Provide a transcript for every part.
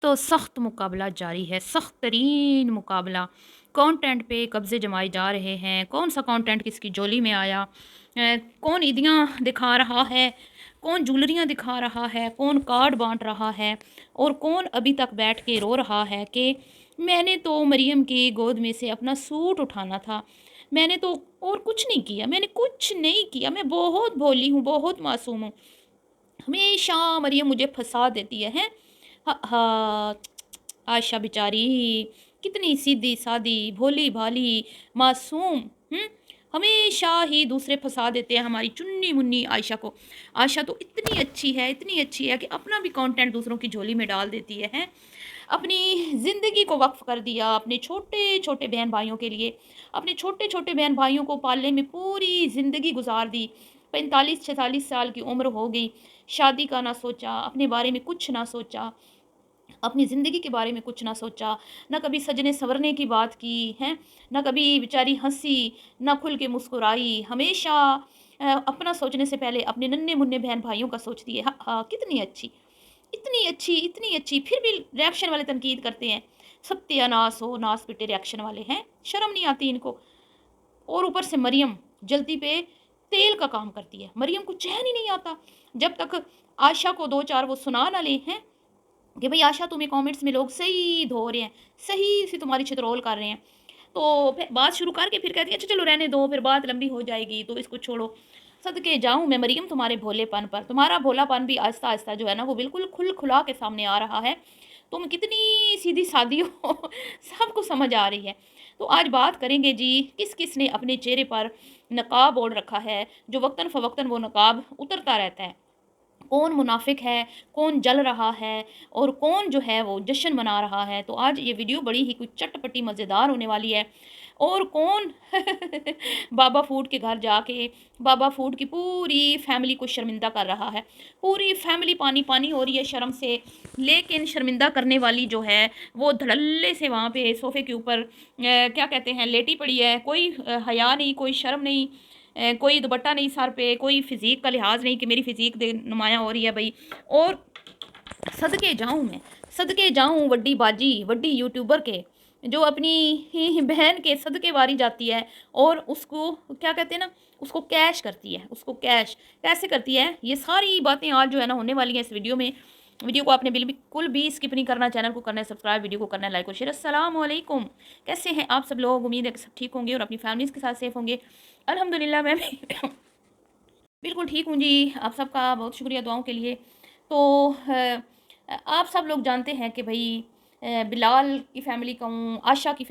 तो सख्त मुकाबला जारी है, सख्त तरीन मुकाबला। कंटेंट पे कब्ज़े जमाए जा रहे हैं, कौन सा कंटेंट किसकी झोली में आया, कौन ईदियाँ दिखा रहा है, कौन ज्वेलरियाँ दिखा रहा है, कौन कार्ड बाँट रहा है और कौन अभी तक बैठ के रो रहा है कि मैंने तो मरियम की गोद में से अपना सूट उठाना था, मैंने तो और कुछ नहीं किया, मैंने कुछ नहीं किया, मैं बहुत भोली हूँ, बहुत मासूम हूँ। हमेशा मरियम मुझे फँसा देती है, हैं? हा आयशा बेचारी कितनी सीधी-सादी, भोली-भाली, मासूम, हुँ? हमेशा ही दूसरे फँसा देते हैं हमारी चुन्नी-मुन्नी आयशा को। आयशा तो इतनी अच्छी है कि अपना भी कंटेंट दूसरों की झोली में डाल देती है, हैं? अपनी ज़िंदगी को वक़्फ़ कर दिया अपने छोटे-छोटे बहन-भाइयों के लिए। अपने छोटे-छोटे बहन-भाइयों को पालने में पूरी ज़िंदगी गुज़ार दी। 45-46 साल की उम्र हो गई, शादी का ना सोचा, अपने बारे में कुछ ना सोचा, अपनी ज़िंदगी के बारे में कुछ ना सोचा, ना कभी सजने-संवरने की बात की, हैं? ना कभी बेचारी हँसी, ना खुल के मुस्कुराई, हमेशा अपना सोचने से पहले अपने नन्हे-मुन्ने बहन-भाइयों का सोचती है। कितनी अच्छी, इतनी अच्छी, फिर भी रिएक्शन वाले तनकीद करते हैं। सत्यानाश हो, नास-पिटे रिएक्शन वाले, हैं? शर्म नहीं आती इनको। और ऊपर से मरियम जल्दी पे तेल का काम करती है। मरियम को चैन ही नहीं आता, जब तक आयशा को 2-4 वो सुना ना लें, हैं? कि भई आशा तुम्हें कमेंट्स में लोग सही धो रहे हैं, सही से तुम्हारी छितरोल कर रहे हैं। तो फिर बात शुरू करके फिर कहती है अच्छा चलो रहने दो, फिर बात लंबी हो जाएगी तो इसको छोड़ो। सदके जाऊँ मैं मरियम तुम्हारे भोलेपन पर, तुम्हारा भोलापन भी आहिस्ता-आहिस्ता जो है ना वो बिल्कुल खुल-खुला के सामने आ रहा है। तुम कितनी सीधी-सादी हो सबको समझ आ रही है। तो आज बात करेंगे जी किस-किस ने अपने चेहरे पर नकाब ओढ़ रखा है, जो वक़्तन-फ़वक़्तन वो नकाब उतरता रहता है। कौन मुनाफिक है, कौन जल रहा है और कौन जो है वो जश्न मना रहा है। तो आज ये वीडियो बड़ी ही कुछ चटपटी मज़ेदार होने वाली है। और कौन बाबा फूड के घर जाके बाबा फूड की पूरी फैमिली को शर्मिंदा कर रहा है। पूरी फैमिली पानी-पानी हो रही है शर्म से, लेकिन शर्मिंदा करने वाली जो है वो धड़ल्ले से वहाँ पे सोफ़े के ऊपर क्या कहते हैं लेटी पड़ी है। कोई हया नहीं, कोई शर्म नहीं, कोई दुपट्टा नहीं सर पे, कोई फ़िज़ीक का लिहाज़ नहीं कि मेरी फ़िज़ीक दे नुमायाँ हो रही है भई। और सदके जाऊँ मैं, सदके जाऊँ वड्डी बाजी, वड्डी यूट्यूबर के, जो अपनी ही बहन के सदके वारी जाती है और उसको क्या कहते हैं ना, उसको कैश करती है, उसको कैश कैसे करती है, ये सारी बातें आज जो है ना होने वाली हैं इस वीडियो में। वीडियो को आपने बिल्कुल भी स्किप नहीं करना, चैनल को करना है सब्सक्राइब, वीडियो को करना है लाइक और शेयर। अस्सलाम वालेकुम, कैसे हैं आप सब लोग? उम्मीद है कि सब ठीक होंगे और अपनी फैमिलीज़ के साथ सेफ होंगे। अल्हम्दुलिल्लाह मैं भी बिल्कुल ठीक हूँ जी, आप सबका बहुत शुक्रिया दुआओं के लिए। तो आप सब लोग जानते हैं कि भई बिलाल की फ़ैमिली कहूँ, आशा की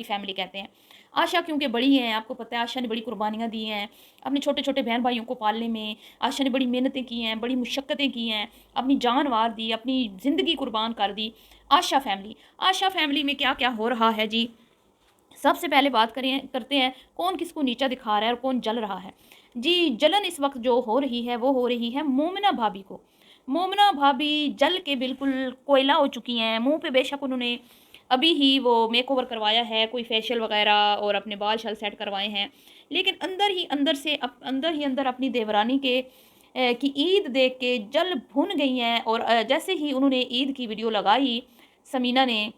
फ़ैमिली कहते हैं। आशा क्योंकि बड़ी हैं, आपको पता है आशा ने बड़ी कुर्बानियाँ दी हैं, अपने छोटे-छोटे बहन-भाइयों को पालने में। आशा ने बड़ी मेहनतें की हैं, बड़ी मुशक्क़तें की हैं, अपनी जान वार दी, अपनी ज़िंदगी कुर्बान कर दी। आशा फ़ैमिली में क्या-क्या हो रहा है जी, सबसे पहले बात करें करते हैं कौन किसको नीचा दिखा रहा है और कौन जल रहा है। जी, जलन इस वक़्त जो हो रही है वो हो रही है मोमिना भाभी को। मोमिना भाभी जल के बिल्कुल कोयला हो चुकी हैं। मुँह पे बेशक उन्होंने अभी ही वो मेकओवर करवाया है, कोई फेशियल वग़ैरह और अपने बाल-शाल सेट करवाए हैं। लेकिन अंदर ही अंदर अपनी देवरानी के की ईद देख के जल भुन गई हैं और जैसे ही उन्होंने ईद की वीडियो लगाई, समीना ने,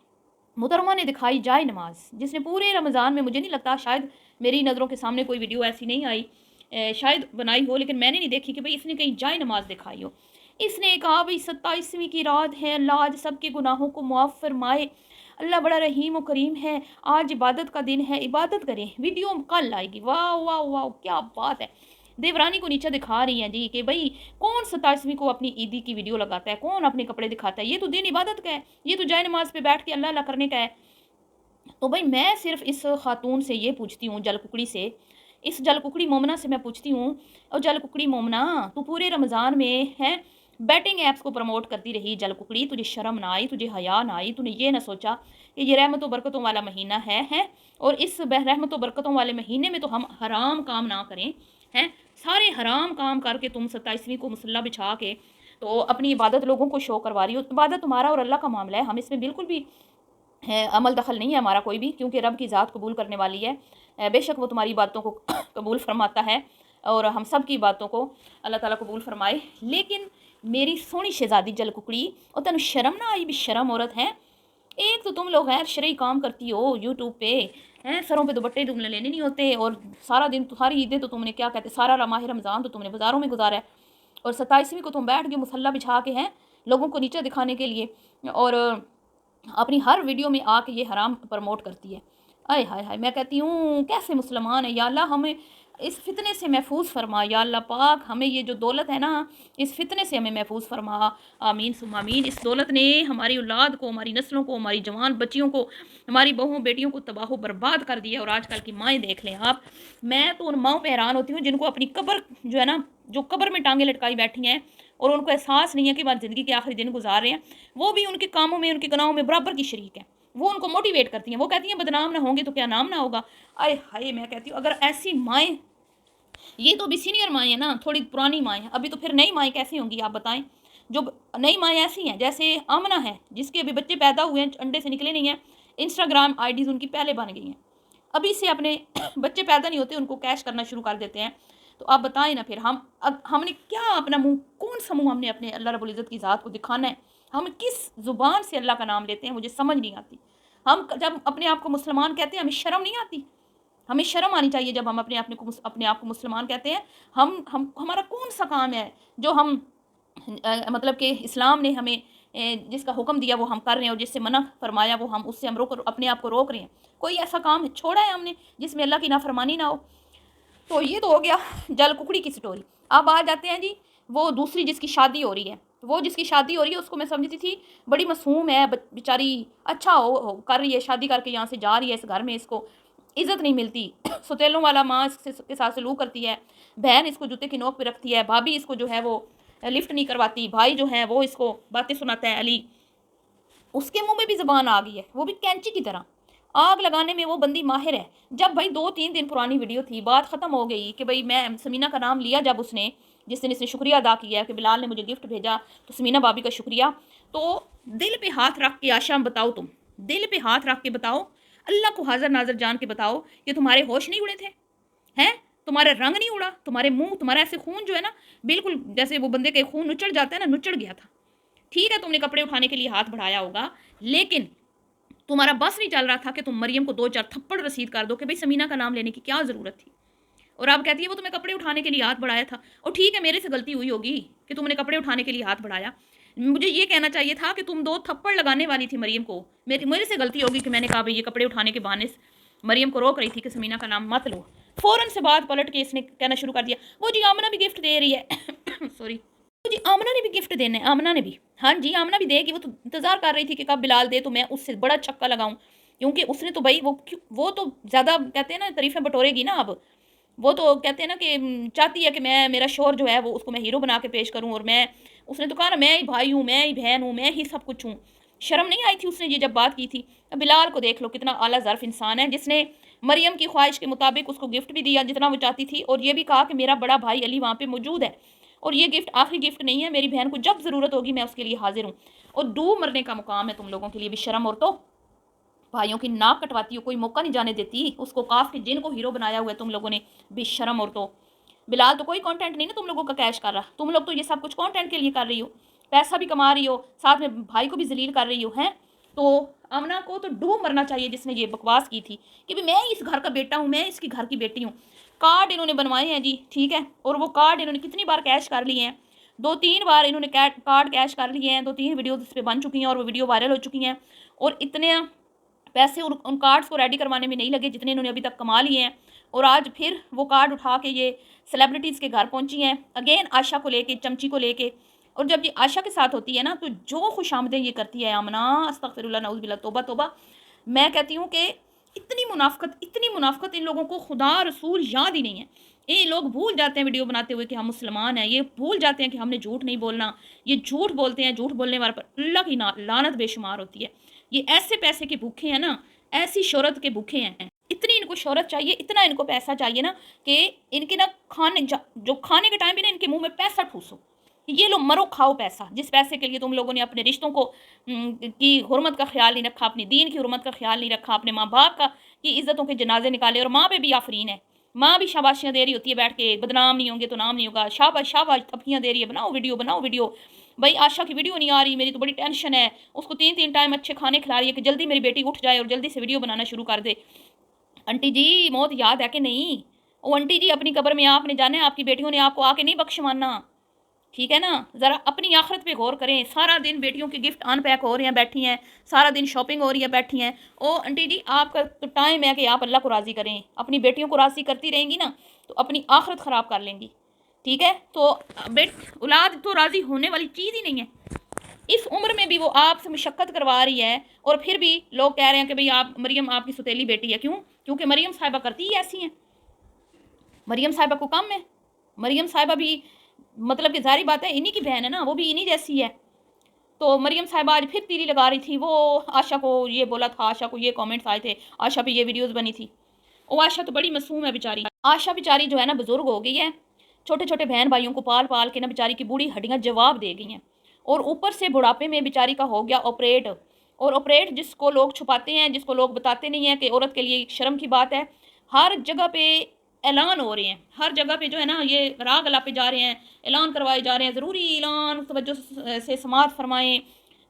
मोहतरमा ने दिखाई जाए नमाज़, जिसने पूरे रमज़ान में मुझे नहीं लगता शायद मेरी नज़रों के सामने कोई वीडियो ऐसी नहीं आई। शायद बनाई हो लेकिन मैंने नहीं देखी कि भई इसने कहीं जाए नमाज़ दिखाई हो। इसने कहा भई 27वीं की रात है, अल्लाह आज सबके गुनाहों को मुआफ़ फ़रमाए। अल्लाह बड़ा रहीम व करीम है, आज इबादत का दिन है, इबादत करें, वीडियो कल आएगी। वाह, वाह, वाह! क्या बात है। देवरानी को नीचा दिखा रही हैं जी कि भई कौन 27वीं को अपनी ईदी की वीडियो लगाता है, कौन अपने कपड़े दिखाता है, ये तो दिन इबादत का है, ये तो जाए नमाज़ पे बैठ के अल्लाह अल्लाह करने का है। तो भई मैं सिर्फ़ इस ख़ातून से ये पूछती हूँ जलकुकड़ी से, इस जलकुकड़ी मोमना से मैं पूछती हूँ, ओ जलकुकड़ी मोमना, तू पूरे रमज़ान में हैं बेटिंग ऐप्स को प्रमोट करती रही जलकुकड़ी, तुझे शर्म ना आई, तुझे हया ना आई, तूने ये ना सोचा कि ये रहमतों बरकतों वाला महीना है, हैं? और इस रहमतों बरकतों वाले महीने में तो हम हराम काम ना करें, हैं? सारे हराम काम करके तुम 27वीं को मुसल्ला बिछा के तो अपनी इबादत लोगों को शो करवा रही हो। इबादत तुम्हारा और अल्लाह का मामला है, हम इसमें बिल्कुल भी है अमल दखल नहीं है हमारा कोई भी, क्योंकि रब की ज़ात कबूल करने वाली है। बेशक वो तुम्हारी बातों को कबूल फरमाता है और हम सब की बातों को अल्लाह ताला कबूल फरमाए। लेकिन मेरी सोहनी शहजादी जल कुकड़ी, और तेन शर्म ना आई? भी शर्म औरत है। एक तो तुम लोग गैर शरई काम करती हो यूट्यूब पे, हैं, सरों पे दुपट्टे तुमने लेने नहीं होते, और सारा दिन तो सारी ईदें तो तुमने क्या कहते सारा माह रमज़ान तो तुमने बाज़ारों में गुजारा है, और 27वीं को तुम बैठ के मुसल्ला बिछा के हैं लोगों को नीचे दिखाने के लिए, और अपनी हर वीडियो में आके ये हराम प्रमोट करती है। आय हाय हाय, मैं कहती हूँ कैसे मुसलमान है। या अल्लाह हमें इस फितने से महफूज फरमा, या अल्लाह पाक हमें ये जो दौलत है ना, इस फितने से हमें महफूज फरमा। आमीन सुम्मा आमीन। इस दौलत ने हमारी औलाद को, हमारी नस्लों को, हमारी जवान बच्चियों को, हमारी बहुओं बेटियों को तबाह बर्बाद कर दिया। और आजकल की माएँ देख लें आप, मैं तो उन माओं पर हैरान होती हूँ जिनको अपनी कब्र जो है ना, जो कब्र में टांगे लटकाई बैठी हैं और उनको एहसास नहीं है कि हमारी ज़िंदगी के आखिरी दिन गुजार रहे हैं, वो भी उनके कामों में, उनके गुनाहों में बराबर की शरीक है। वो उनको मोटिवेट करती हैं, वो कहती हैं बदनाम ना होंगे तो क्या नाम ना होगा। आय हाय, मैं कहती हूँ अगर ऐसी माएँ, ये तो अभी सीनियर माएँ हैं ना, थोड़ी पुरानी माएँ हैं, अभी तो फिर नई माएँ कैसी होंगी आप बताएं। जो नई माएँ ऐसी हैं जैसे आमना है, जिसके अभी बच्चे पैदा हुए हैं, अंडे से निकले नहीं हैं, इंस्टाग्राम आईडीज़ उनकी पहले बन गई हैं, अभी से अपने बच्चे पैदा नहीं होते उनको कैश करना शुरू कर देते हैं। तो आप बताएं ना फिर हम, अब हमने क्या अपना मुंह, कौन सा मुंह हमने अपने अल्लाह रब्बुल इज़्ज़त की ज़ात को दिखाना है? हम किस ज़ुबान से अल्लाह का नाम लेते हैं, मुझे समझ नहीं आती। हम जब अपने आप को मुसलमान कहते हैं, हमें शर्म नहीं आती? हमें शर्म आनी चाहिए जब हम अपने आप को मुसलमान कहते हैं। हम हमारा कौन सा काम है जो हम मतलब कि इस्लाम ने हमें जिसका हुक्म दिया वो हम कर रहे हैं, और जिससे मना फरमाया वो हम उससे हम अपने आप को रोक रहे हैं। कोई ऐसा काम छोड़ा है हमने जिसमें अल्लाह की नाफरमानी ना हो? तो ये तो हो गया जल कुकड़ी की स्टोरी। अब आ जाते हैं जी वो दूसरी जिसकी शादी हो रही है। वो जिसकी शादी हो रही है उसको मैं समझती थी बड़ी मासूम है बेचारी, अच्छा हो कर रही है, शादी करके यहाँ से जा रही है, इस घर में इसको इज़्ज़त नहीं मिलती, सौतेलों वाला माँ इसके साथ सलूक करती है, बहन इसको जूते की नोक पे रखती है, भाभी इसको जो है वो लिफ्ट नहीं करवाती, भाई जो है वो इसको बातें सुनाता है अली, उसके मुंह में भी ज़बान आ गई है, वो भी कैंची की तरह आग लगाने में वो बंदी माहिर है। जब भाई 2-3 दिन पुरानी वीडियो थी, बात ख़त्म हो गई कि भाई मैं समीना का नाम लिया, जब उसने जिस दिन इसने शुक्रिया अदा किया कि बिलाल ने मुझे गिफ्ट भेजा, तो समीना भाभी का शुक्रिया। तो दिल पे हाथ रख के आशा बताओ, तुम दिल पे हाथ रख के बताओ, अल्लाह को हाजिर नाजर जान के बताओ कि तुम्हारे होश नहीं उड़े थे, हैं? तुम्हारा रंग नहीं उड़ा, तुम्हारे मुंह, तुम्हारा ऐसे खून जो है ना, बिल्कुल जैसे वो बंदे के खून नुचड़ जाता है ना, नुचड़ गया था। ठीक है तुमने कपड़े उठाने के लिए हाथ बढ़ाया होगा, लेकिन तुम्हारा बस नहीं चल रहा था कि तुम मरियम को 2-4 थप्पड़ रसीद कर दो कि भाई समीना का नाम लेने की क्या ज़रूरत थी। और आप कहती है वो तुम्हें कपड़े उठाने के लिए हाथ बढ़ाया था, और ठीक है मेरे से गलती हुई होगी कि तुमने कपड़े उठाने के लिए हाथ बढ़ाया, मुझे ये कहना चाहिए था कि तुम 2 थप्पड़ लगाने वाली थी मरियम को। मेरे से गलती होगी कि मैंने कहा भाई ये कपड़े उठाने के बहाने मरियम को रोक रही थी कि समीना का नाम मत लो। फ़ौरन से बात पलट के इसने कहना शुरू कर दिया, वो जी आमना भी गिफ्ट दे रही है सॉरी, जी आमना ने भी गिफ्ट देना है, आमना ने भी, हाँ जी आमना भी देगी। वो तो इंतज़ार कर रही थी कि कब बिलाल दे तो मैं उससे बड़ा छक्का लगाऊं, क्योंकि उसने तो भाई वो तो ज़्यादा कहते हैं ना तारीफ़ें बटोरेगी ना। अब वो तो कहते हैं ना कि चाहती है कि मैं, मेरा शोहर जो है वो उसको मैं हीरो बना के पेश करूं, और मैं, उसने तो कहा ना मैं ही भाई हूँ, मैं ही बहन हूँ, मैं ही सब कुछ हूँ। शर्म नहीं आई थी उसने ये जब बात की थी? अब बिलाल को देख लो, कितना आला ज़र्फ इंसान है, जिसने मरियम की ख्वाहिश के मुताबिक उसको गिफ्ट भी दिया जितना वो चाहती थी, और ये भी कहा कि मेरा बड़ा भाई अली वहाँ पे मौजूद है, और ये गिफ्ट आखिरी गिफ्ट नहीं है, मेरी बहन को जब ज़रूरत होगी मैं उसके लिए हाजिर हूँ। और डूब मरने का मुकाम है तुम लोगों के लिए भी शर्म। और तो भाइयों की नाक कटवाती हो, कोई मौका नहीं जाने देती उसको, काफ के जिन को हीरो बनाया हुआ है तुम लोगों ने, बेशरम। और तो बिलाल तो कोई कंटेंट नहीं ना तुम लोगों का कैश कर रहा, तुम लोग तो ये सब कुछ कंटेंट के लिए कर रही हो, पैसा भी कमा रही हो, साथ में भाई को भी जलील कर रही हो, हैं? तो अमना को तो डूब मरना चाहिए जिसने ये बकवास की थी कि भी मैं इस घर का बेटा हूँ, मैं इसकी घर की बेटी हूँ। कार्ड इन्होंने बनवाए हैं जी, ठीक है, और वो कार्ड इन्होंने कितनी बार कैश कर लिए हैं? 2-3 बार इन्होंने कार्ड कैश कर लिए हैं, 2-3 वीडियो इस पर बन चुकी हैं और वो वीडियो वायरल हो चुकी हैं, और इतने पैसे उन कार्ड्स को रेडी करवाने में नहीं लगे जितने इन्होंने अभी तक कमा लिए हैं। और आज फिर वो कार्ड उठा के ये सेलिब्रिटीज़ के घर पहुंची हैं, अगेन आशा को लेके, चमची को लेके। और जब ये आशा के साथ होती है ना, तो जो खुशामदें ये करती है आमना, अस्तगफिरुल्लाह नऊज़ुबिल्लाह, तौबा तौबा। मैं कहती हूँ कि इतनी मुनाफ़क़त इन लोगों को खुदा रसूल याद ही नहीं है। ये लोग भूल जाते हैं वीडियो बनाते हुए कि हम मुसलमान हैं, ये भूल जाते हैं कि हमने झूठ नहीं बोलना। ये झूठ बोलते हैं, झूठ बोलने वाले पर अल्लाह की लानत बेशुमार होती है। ये ऐसे पैसे के भूखे हैं ना, ऐसी शोहरत के भूखे हैं, इतनी इनको शोहरत चाहिए, इतना इनको पैसा चाहिए ना कि इनके ना जो खाने के टाइम भी ना इनके मुंह में पैसा ठूसो, ये लो मरो खाओ पैसा, जिस पैसे के लिए तुम लोगों ने अपने रिश्तों को की हुर्मत का ख्याल नहीं रखा, अपनी दीन की हुर्मत का ख्याल नहीं रखा, अपने माँ बाप का की इज़्ज़तों के जनाजे निकाले। और माँ पे भी आफरीन है, माँ भी शाबाशियाँ दे रही होती है बैठ के, बदनाम नहीं होंगे तो नाम नहीं होगा, शाबाश शाबाश थप्पियाँ दे रही है, बनाओ वीडियो। भाई आशा की वीडियो नहीं आ रही, मेरी तो बड़ी टेंशन है, उसको 3 टाइम अच्छे खाने खिला रही है कि जल्दी मेरी बेटी उठ जाए और जल्दी से वीडियो बनाना शुरू कर दे। आंटी जी मौत याद है कि नहीं? ओ आंटी जी अपनी कब्र में आपने जाना है, आपकी बेटियों ने आपको आके नहीं बख्शवाना, ठीक है ना? ज़रा अपनी आखिरत पे गौर करें। सारा दिन बेटियों के गिफ्ट अनपैक हो रहे हैं बैठी हैं, सारा दिन शॉपिंग हो रही है बैठी हैं। ओ आंटी जी आपका तो टाइम है कि आप अल्लाह को राज़ी करें, अपनी बेटियों को राज़ी करती रहेंगी ना तो अपनी आखिरत ख़राब कर लेंगी, ठीक है? तो औलाद तो राज़ी होने वाली चीज़ ही नहीं है। इस उम्र में भी वो आपसे मशक्क़त करवा रही है और फिर भी लोग कह रहे हैं कि भाई आप मरियम आपकी सौतेली बेटी है। क्यों? क्योंकि मरियम साहिबा करती ही ऐसी हैं। मरियम साहिबा को कम है? मरियम साहिबा भी मतलब कि ज़ाहिर बात है इन्हीं की बहन है ना, वो भी इन्हीं जैसी है। तो मरियम साहिबा आज फिर तीली लगा रही थी, वो आशा को ये बोला था, आशा को ये कमेंट्स आए थे, आशा पे ये वीडियोस बनी थी। वो आशा तो बड़ी मासूम है बेचारी। आशा बेचारी जो है ना बुजुर्ग हो गई है, छोटे छोटे बहन भाइयों को पाल पाल के ना बेचारी की बूढ़ी हड्डियाँ जवाब दे गई हैं, और ऊपर से बुढ़ापे में बेचारी का हो गया ऑपरेट। और ऑपरेट जिसको लोग छुपाते हैं, जिसको लोग बताते नहीं हैं कि औरत के लिए शर्म की बात है, हर जगह पे ऐलान हो रहे हैं, हर जगह पे जो है ना ये राग गला पे जा रहे हैं, ऐलान करवाए जा रहे हैं, ज़रूरी ऐलान तवज्जो से समाअत फरमाएं।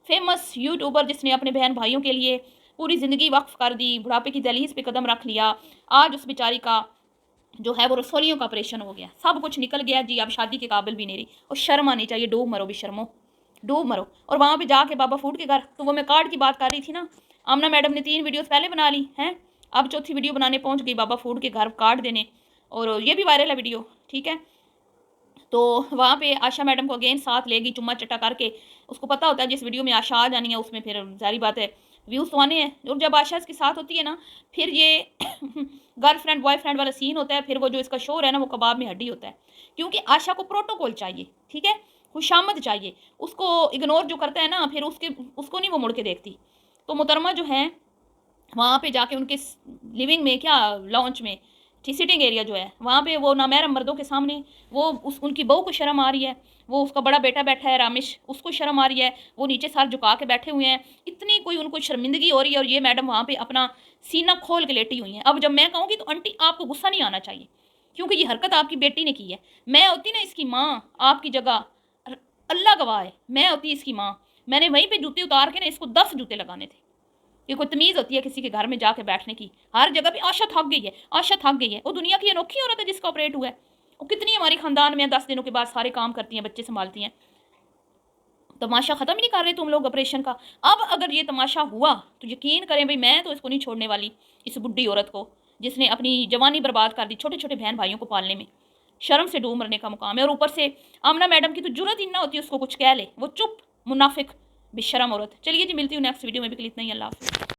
फेमस यूट्यूबर जिसने अपने बहन भाइयों के लिए पूरी ज़िंदगी वक्फ कर दी, बुढ़ापे की दहलीज पे कदम रख लिया, आज उस बेचारी का जो है वो रसोलियों का ऑपरेशन हो गया, सब कुछ निकल गया जी, अब शादी के काबिल भी नहीं रही। और शर्म आनी चाहिए, डूब मरो भी शर्मो, डूब मरो। और वहाँ पे जाके बाबा फूड के घर, तो वो मैं कार्ड की बात कर रही थी ना, आमना मैडम ने 3 वीडियोस पहले बना ली हैं, अब चौथी वीडियो बनाने पहुँच गई बाबा फूड के घर कार्ड देने, और ये भी वायरल है वीडियो, ठीक है? तो वहाँ पे आशा मैडम को अगेन साथ लेगी चुम्मा चट्टा करके, उसको पता होता है जिस वीडियो में आशा आ जानी है उसमें फिर ज़ाहिर बात है व्यूज़ तो आने हैं। और जब आशा इसके साथ होती है ना, फिर ये गर्लफ्रेंड बॉयफ्रेंड वाला सीन होता है, फिर वो जो इसका शोर है ना वो कबाब में हड्डी होता है, क्योंकि आशा को प्रोटोकॉल चाहिए, ठीक है, खुशामद चाहिए। उसको इग्नोर जो करता है ना फिर उसको नहीं वो मुड़ के देखती। तो मोहतरमा जो है वहाँ पे जाके उनके लिविंग में क्या लॉन्च में सिटिंग एरिया जो है वहाँ पे वो नामहरम मर्दों के सामने वो उनकी बहू को शर्म आ रही है, वो उसका बड़ा बेटा बैठा है रामिश, उसको शर्म आ रही है, वो नीचे सर झुका के बैठे हुए हैं, इतनी कोई उनको शर्मिंदगी हो रही है, और ये मैडम वहाँ पे अपना सीना खोल के लेटी हुई हैं। अब जब मैं कहूँगी तो आंटी आपको गुस्सा नहीं आना चाहिए, क्योंकि ये हरकत आपकी बेटी ने की है। मैं होती ना इसकी माँ आपकी जगह, अल्लाह गवाह है, मैं होती इसकी माँ, मैंने वहीं पर जूते उतार के ना इसको 10 जूते लगाने थे। ये कोई तमीज़ होती है किसी के घर में जाके बैठने की? हर जगह पे आशा थक गई है, आशा थक गई है। वो दुनिया की अनोखी औरत है जिसका ऑपरेट हुआ है। वो कितनी हमारी खानदान में 10 दिनों के बाद सारे काम करती हैं, बच्चे संभालती हैं। तमाशा ख़त्म ही नहीं कर रहे तुम लोग ऑपरेशन का। अब अगर ये तमाशा हुआ तो यकीन करें भाई मैं तो इसको नहीं छोड़ने वाली, इस बुढ़ी औरत को जिसने अपनी जवानी बर्बाद कर दी छोटे छोटे बहन भाइयों को पालने में। शर्म से डूब मरने का मुकाम है। और ऊपर से आमना मैडम की तो जुर्रत ही ना होती उसको कुछ कह ले, वो चुप मुनाफिक बेशरम औरत। चलिए जी मिलती हूँ नेक्स्ट वीडियो में, भी के लिए इतना ही, अल्लाह हाफ़िज़।